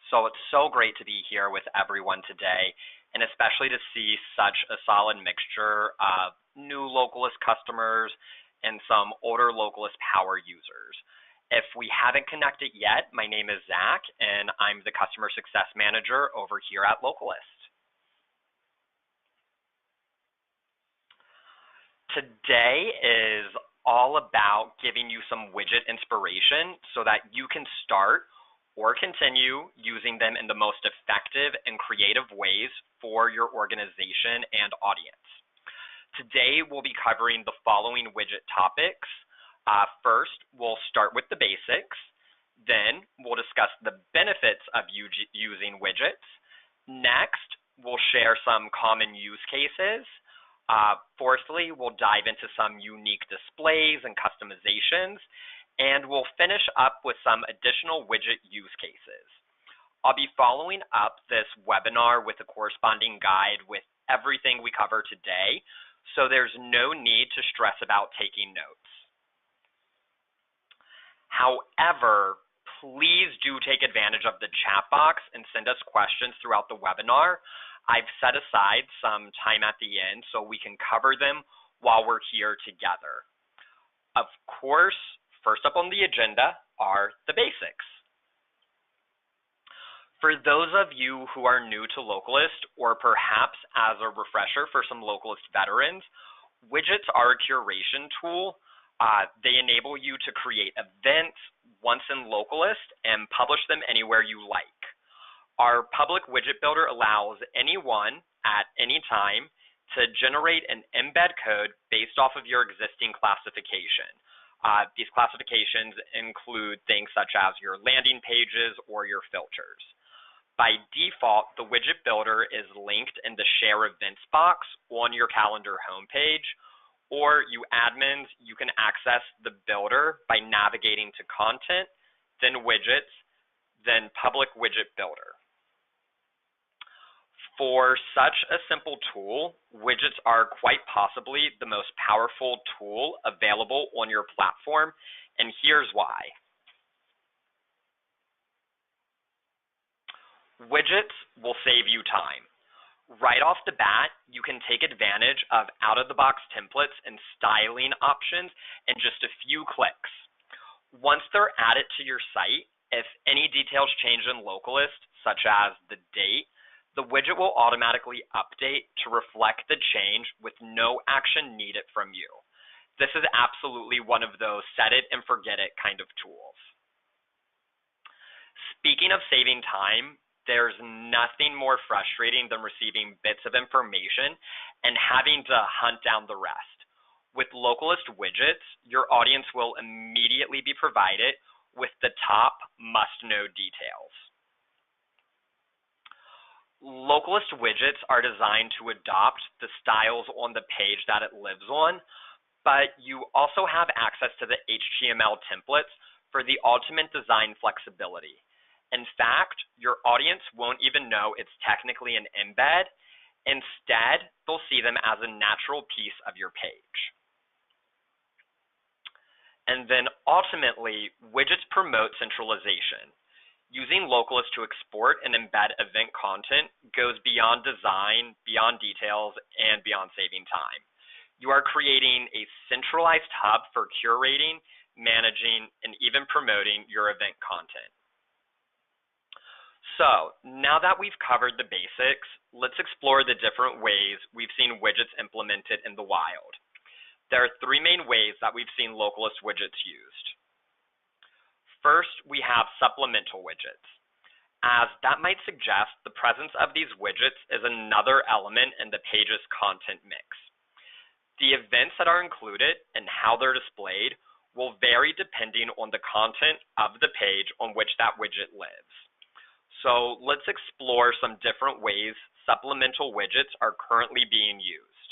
So it's so great to be here with everyone today, and especially to see such a solid mixture of new Localist customers and some older Localist power users. If we haven't connected yet, my name is Zach, and I'm the Customer Success Manager over here at Localist. Today is all about giving you some widget inspiration so that you can start or continue using them in the most effective and creative ways for your organization and audience. Today, we'll be covering the following widget topics. First, we'll start with the basics. Then, we'll discuss the benefits of using widgets. Next, we'll share some common use cases. Fourthly, we'll dive into some unique displays and customizations. And we'll finish up with some additional widget use cases. I'll be following up this webinar with a corresponding guide with everything we cover today, so there's no need to stress about taking notes. However, please do take advantage of the chat box and send us questions throughout the webinar. I've set aside some time at the end so we can cover them while we're here together. Of course, first up on the agenda are the basics. For those of you who are new to Localist, or perhaps as a refresher for some Localist veterans, widgets are a curation tool. They enable you to create events once in Localist and publish them anywhere you like. Our public widget builder allows anyone at any time to generate an embed code based off of your existing classification. These classifications include things such as your landing pages or your filters. By default, the widget builder is linked in the Share Events box on your calendar homepage, or you admins, you can access the builder by navigating to Content, then Widgets, then Public Widget Builder. For such a simple tool, widgets are quite possibly the most powerful tool available on your platform, and here's why. Widgets will save you time. Right off the bat, you can take advantage of out-of-the-box templates and styling options in just a few clicks. Once they're added to your site, if any details change in Localist, such as the date, the widget will automatically update to reflect the change with no action needed from you. This is absolutely one of those set it and forget it kind of tools. Speaking of saving time, there's nothing more frustrating than receiving bits of information and having to hunt down the rest. With Localist widgets, your audience will immediately be provided with the top must-know details. Localist widgets are designed to adopt the styles on the page that it lives on, but you also have access to the HTML templates for the ultimate design flexibility. In fact, your audience won't even know it's technically an embed. Instead, they'll see them as a natural piece of your page. And then ultimately, widgets promote centralization. Using Localist to export and embed event content goes beyond design, beyond details, and beyond saving time. You are creating a centralized hub for curating, managing, and even promoting your event content. So, now that we've covered the basics, let's explore the different ways we've seen widgets implemented in the wild. There are three main ways that we've seen Localist widgets used. First, we have supplemental widgets. As that might suggest, the presence of these widgets is another element in the page's content mix. The events that are included and how they're displayed will vary depending on the content of the page on which that widget lives. So let's explore some different ways supplemental widgets are currently being used.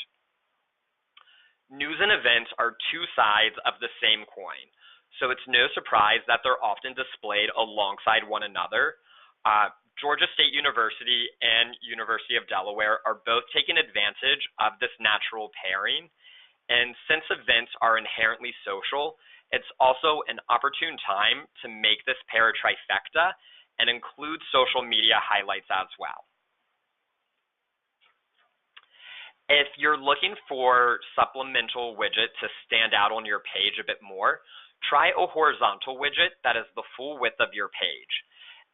News and events are two sides of the same coin, so it's no surprise that they're often displayed alongside one another. Georgia State University and University of Delaware are both taking advantage of this natural pairing, and since events are inherently social, it's also an opportune time to make this pair a trifecta and include social media highlights as well. If you're looking for supplemental widget to stand out on your page a bit more, try a horizontal widget that is the full width of your page.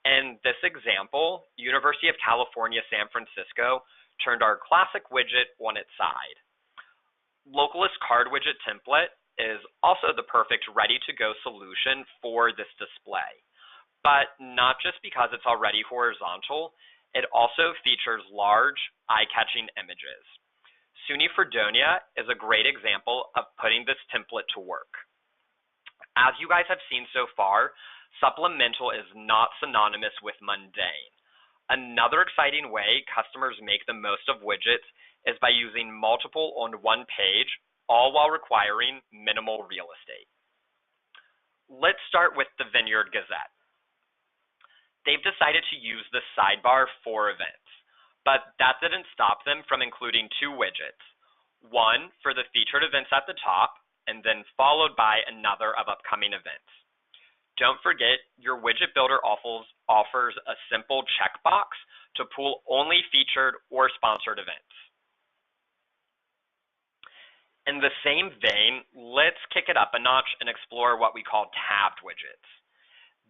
In this example, University of California, San Francisco turned our classic widget on its side. Localist card widget template is also the perfect ready-to-go solution for this display, but not just because it's already horizontal, it also features large, eye-catching images. SUNY Fredonia is a great example of putting this template to work. As you guys have seen so far, supplemental is not synonymous with mundane. Another exciting way customers make the most of widgets is by using multiple on one page, all while requiring minimal real estate. Let's start with the Vineyard Gazette. They've decided to use the sidebar for events, but that didn't stop them from including two widgets, one for the featured events at the top, and then followed by another of upcoming events. Don't forget, your widget builder offers a simple checkbox to pull only featured or sponsored events. In the same vein, let's kick it up a notch and explore what we call tabbed widgets.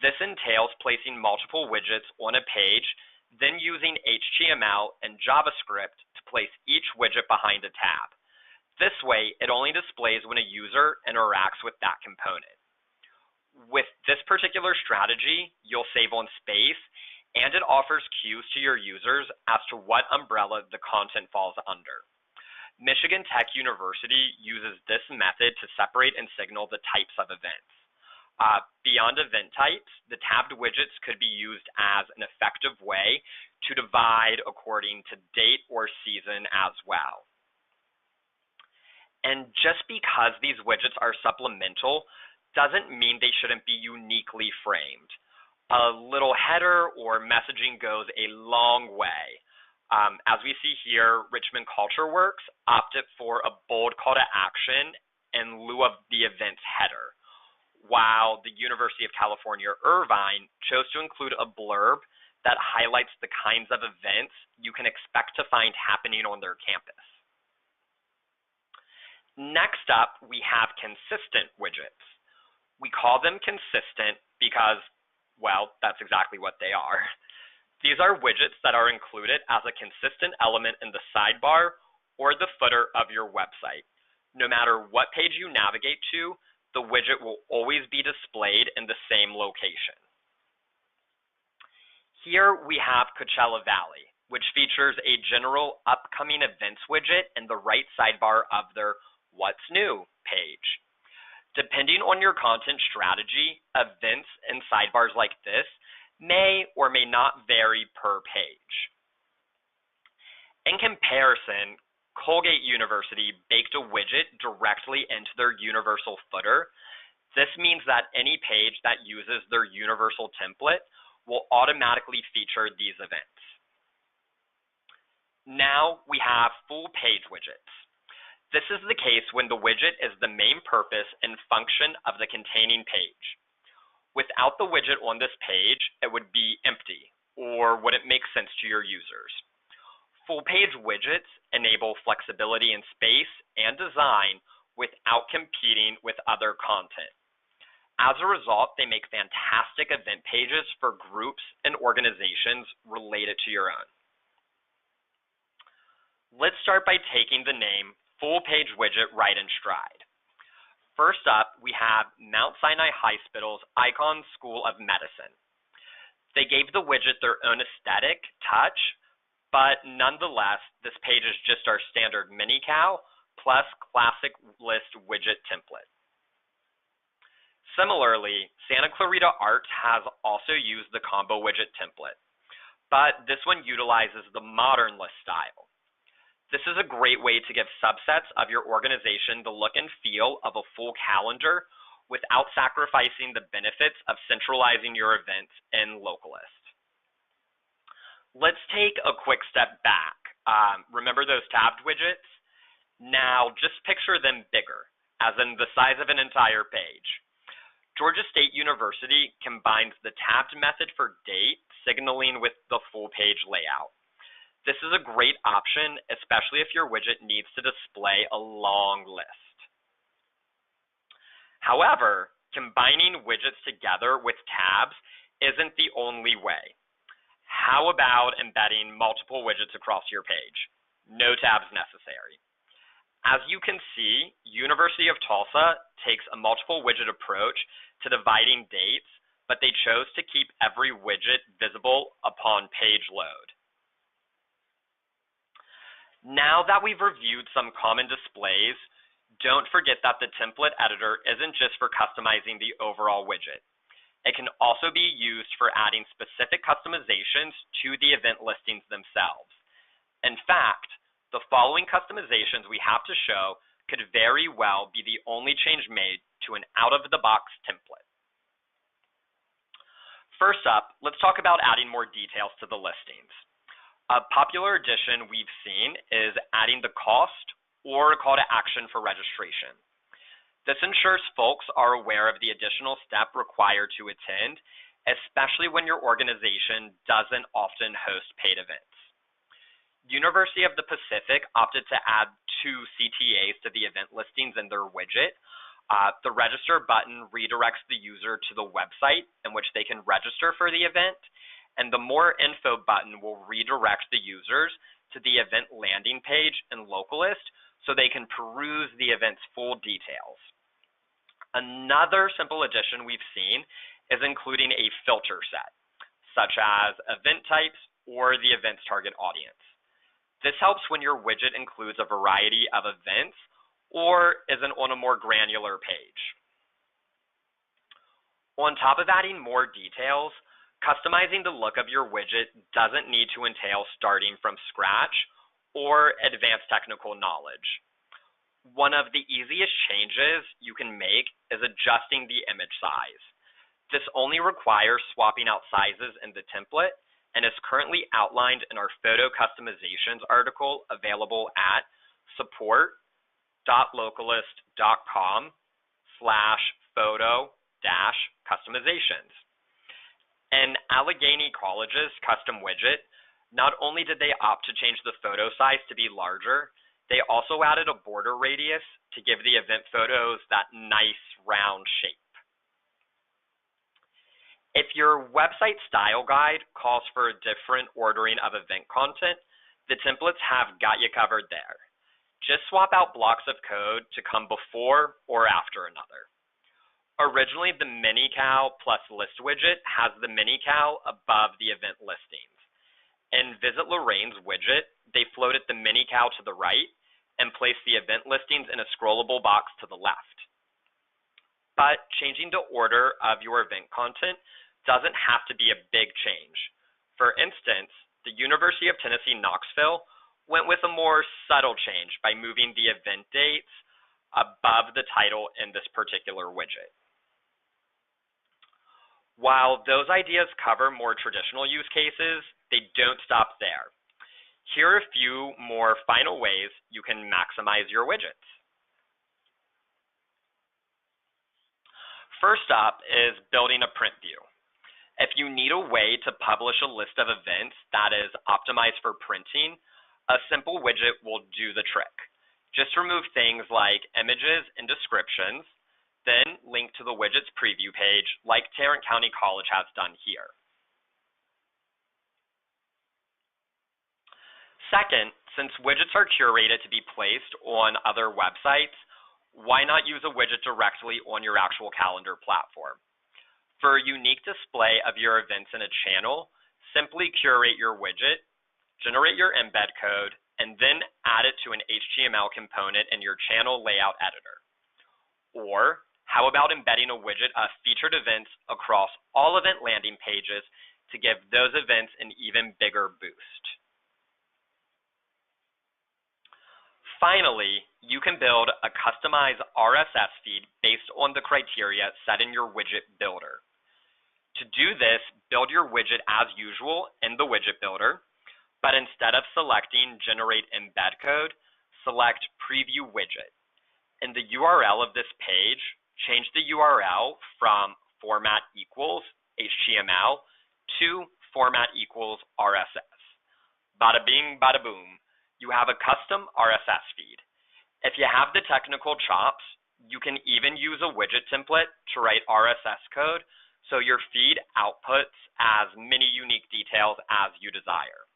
This entails placing multiple widgets on a page, then using HTML and JavaScript to place each widget behind a tab. This way, it only displays when a user interacts with that component. With this particular strategy, you'll save on space, and it offers cues to your users as to what umbrella the content falls under. Michigan Tech University uses this method to separate and signal the types of events. Beyond event types, the tabbed widgets could be used as an effective way to divide according to date or season as well. And just because these widgets are supplemental doesn't mean they shouldn't be uniquely framed. A little header or messaging goes a long way. As we see here, Richmond Culture Works opted for a bold call to action in lieu of the event's header, while the University of California, Irvine chose to include a blurb that highlights the kinds of events you can expect to find happening on their campus. Next up, we have consistent widgets. We call them consistent because, well, that's exactly what they are. These are widgets that are included as a consistent element in the sidebar or the footer of your website. No matter what page you navigate to, the widget will always be displayed in the same location. Here we have Coachella Valley, which features a general upcoming events widget in the right sidebar of their What's New page. Depending on your content strategy, events and sidebars like this may or may not vary per page. In comparison, Colgate University baked a widget directly into their universal footer. This means that any page that uses their universal template will automatically feature these events. Now we have full page widgets. This is the case when the widget is the main purpose and function of the containing page. Without the widget on this page, it would be empty or wouldn't make sense to your users. Full-page widgets enable flexibility in space and design without competing with other content. As a result, they make fantastic event pages for groups and organizations related to your own. Let's start by taking the name full-page widget right in stride. First up, we have Mount Sinai Hospital's Icon School of Medicine. They gave the widget their own aesthetic touch, but nonetheless, this page is just our standard mini-cow plus classic list widget template. Similarly, Santa Clarita Art has also used the combo widget template, but this one utilizes the modern list style. This is a great way to give subsets of your organization the look and feel of a full calendar without sacrificing the benefits of centralizing your events in Localist. Let's take a quick step back. Remember those tabbed widgets? Now just picture them bigger, as in the size of an entire page. Georgia State University combines the tabbed method for date signaling with the full page layout. This is a great option, especially if your widget needs to display a long list. However, combining widgets together with tabs isn't the only way. How about embedding multiple widgets across your page? No tabs necessary. As you can see, University of Tulsa takes a multiple widget approach to dividing dates, but they chose to keep every widget visible upon page load. Now that we've reviewed some common displays, don't forget that the template editor isn't just for customizing the overall widget. It can also be used for adding specific customizations to the event listings themselves. In fact, the following customizations we have to show could very well be the only change made to an out-of-the-box template. First up, let's talk about adding more details to the listings. A popular addition we've seen is adding the cost or a call to action for registration. This ensures folks are aware of the additional step required to attend, especially when your organization doesn't often host paid events. University of the Pacific opted to add 2 CTAs to the event listings in their widget. The register button redirects the user to the website in which they can register for the event, and the More Info button will redirect the users to the event landing page in Localist so they can peruse the event's full details. Another simple addition we've seen is including a filter set, such as event types or the event's target audience. This helps when your widget includes a variety of events or isn't on a more granular page. On top of adding more details, customizing the look of your widget doesn't need to entail starting from scratch or advanced technical knowledge. One of the easiest changes you can make is adjusting the image size. This only requires swapping out sizes in the template and is currently outlined in our photo customizations article available at support.localist.com/photo-customizations. In Allegheny College's custom widget, not only did they opt to change the photo size to be larger, they also added a border radius to give the event photos that nice round shape. If your website style guide calls for a different ordering of event content, the templates have got you covered there. Just swap out blocks of code to come before or after another. Originally, the mini-cal plus list widget has the mini-cal above the event listings. In Visit Lorraine's widget, they floated the mini-cal to the right and placed the event listings in a scrollable box to the left. But changing the order of your event content doesn't have to be a big change. For instance, the University of Tennessee Knoxville went with a more subtle change by moving the event dates above the title in this particular widget. While those ideas cover more traditional use cases, they don't stop there. Here are a few more final ways you can maximize your widgets. First up is building a print view. If you need a way to publish a list of events that is optimized for printing, a simple widget will do the trick. Just remove things like images and descriptions, then link to the widget's preview page like Tarrant County College has done here. Second, since widgets are curated to be placed on other websites, why not use a widget directly on your actual calendar platform? For a unique display of your events in a channel, simply curate your widget, generate your embed code, and then add it to an HTML component in your channel layout editor. Or, how about embedding a widget of featured events across all event landing pages to give those events an even bigger boost? Finally, you can build a customized RSS feed based on the criteria set in your widget builder. To do this, build your widget as usual in the widget builder, but instead of selecting Generate Embed Code, select Preview Widget. In the URL of this page, change the URL from format equals HTML to format equals RSS. Bada bing, bada boom. You have a custom RSS feed. If you have the technical chops, you can even use a widget template to write RSS code so your feed outputs as many unique details as you desire.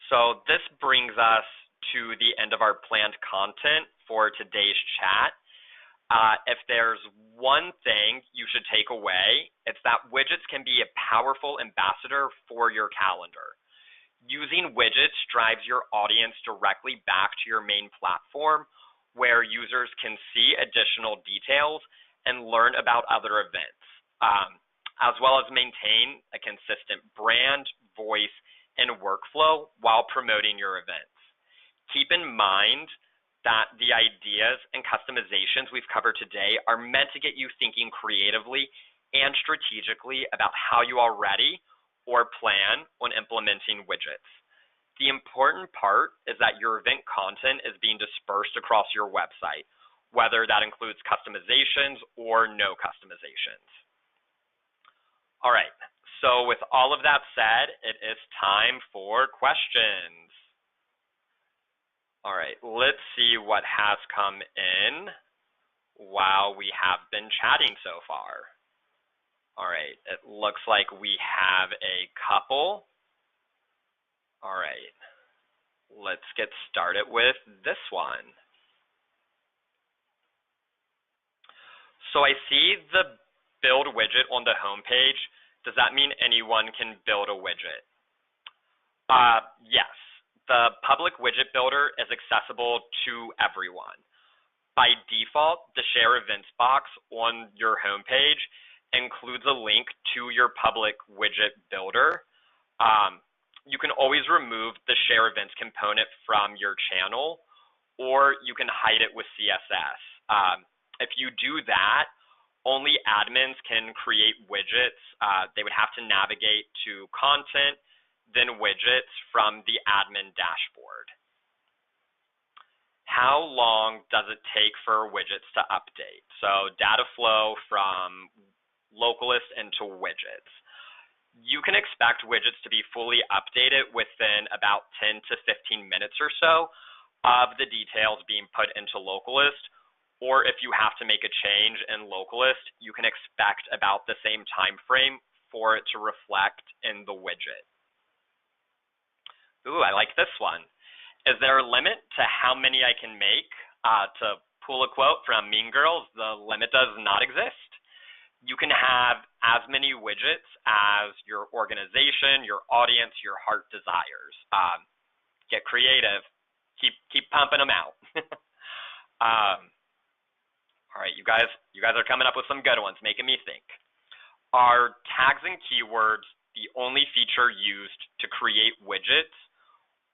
So this brings us to the end of our planned content for today's chat. If there's one thing you should take away, it's that widgets can be a powerful ambassador for your calendar. Using widgets drives your audience directly back to your main platform, where users can see additional details and learn about other events, as well as maintain a consistent brand, voice, and workflow while promoting your events. Keep in mind that the ideas and customizations we've covered today are meant to get you thinking creatively and strategically about how you already or plan on implementing widgets. The important part is that your event content is being dispersed across your website, whether that includes customizations or no customizations. All right, so with all of that said, it is time for questions. All right, let's see what has come in while we have been chatting so far. All right, it looks like we have a couple. All right, let's get started with this one. So I see the build widget on the homepage. Does that mean anyone can build a widget? Yes, the public widget builder is accessible to everyone. By default, the Share Events box on your homepage includes a link to your public widget builder. You can always remove the Share Events component from your channel, or you can hide it with CSS. If you do that, only admins can create widgets. They would have to navigate to content, then widgets from the admin dashboard. How long does it take for widgets to update? So data flow from Localist into widgets. You can expect widgets to be fully updated within about 10 to 15 minutes or so of the details being put into Localist, or if you have to make a change in Localist, you can expect about the same time frame for it to reflect in the widget. Ooh, I like this one. Is there a limit to how many I can make? To pull a quote from Mean Girls, the limit does not exist. You can have as many widgets as your organization, your audience, your heart desires. Get creative. Keep pumping them out. All right, you guys are coming up with some good ones, making me think. Are tags and keywords the only feature used to create widgets,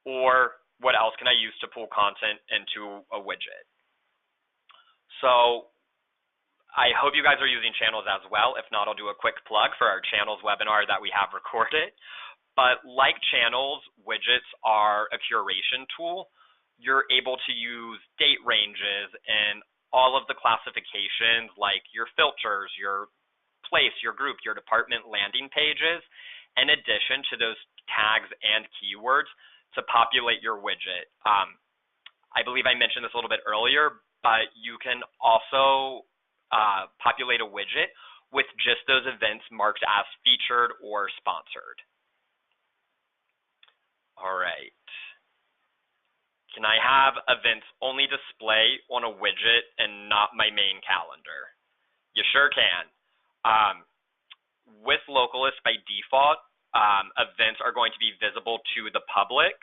or what else can I use to pull content into a widget? So I hope you guys are using channels as well. If not, I'll do a quick plug for our channels webinar that we have recorded. But like channels, widgets are a curation tool. You're able to use date ranges and all of the classifications like your filters, your place, your group, your department landing pages, in addition to those tags and keywords to populate your widget. I believe I mentioned this a little bit earlier, but you can also populate a widget with just those events marked as featured or sponsored. All right. Can I have events only display on a widget and not my main calendar? You sure can. With Localist, by default, events are going to be visible to the public.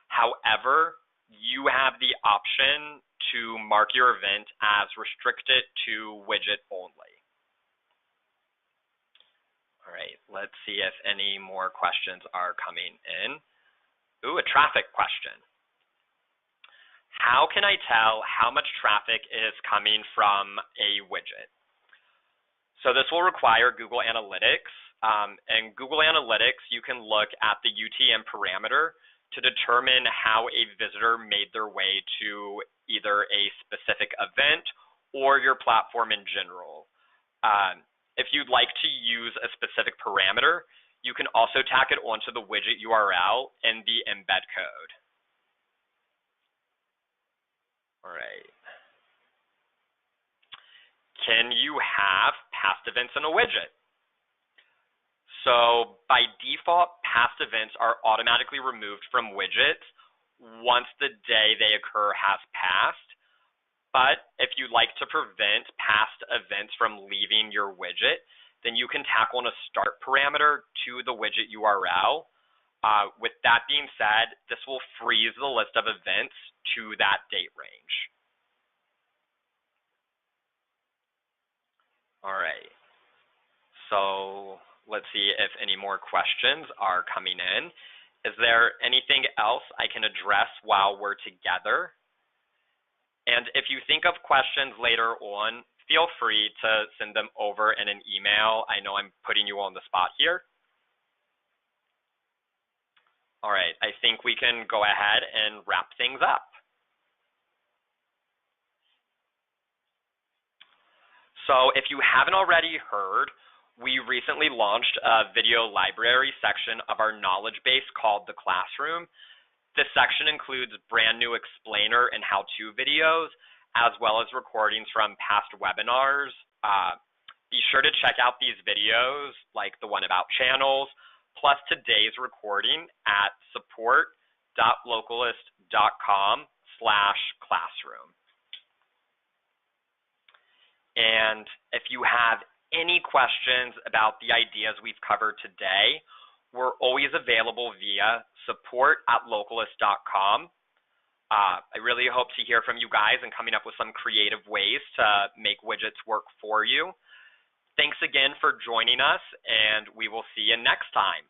However, you have the option to mark your event as restricted to widget only. All right, let's see if any more questions are coming in. Ooh, a traffic question. How can I tell how much traffic is coming from a widget? So this will require Google Analytics. And Google Analytics, you can look at the UTM parameter to determine how a visitor made their way to either a specific event or your platform in general. If you'd like to use a specific parameter, you can also tack it onto the widget URL in the embed code. All right. Can you have past events in a widget? So by default, past events are automatically removed from widgets once the day they occur has passed. But if you'd like to prevent past events from leaving your widget, then you can tack on a start parameter to the widget URL. With that being said, this will freeze the list of events to that date range. All right. So let's see if any more questions are coming in. Is there anything else I can address while we're together? And if you think of questions later on, feel free to send them over in an email. I know I'm putting you on the spot here. All right, I think we can go ahead and wrap things up. So if you haven't already heard, we recently launched a video library section of our knowledge base called The Classroom. This section includes brand new explainer and how-to videos, as well as recordings from past webinars. Be sure to check out these videos, like the one about channels, plus today's recording at support.localist.com/classroom. And if you have any questions about the ideas we've covered today, we're always available via support@localist.com. I really hope to hear from you guys and coming up with some creative ways to make widgets work for you. Thanks again for joining us, and we will see you next time.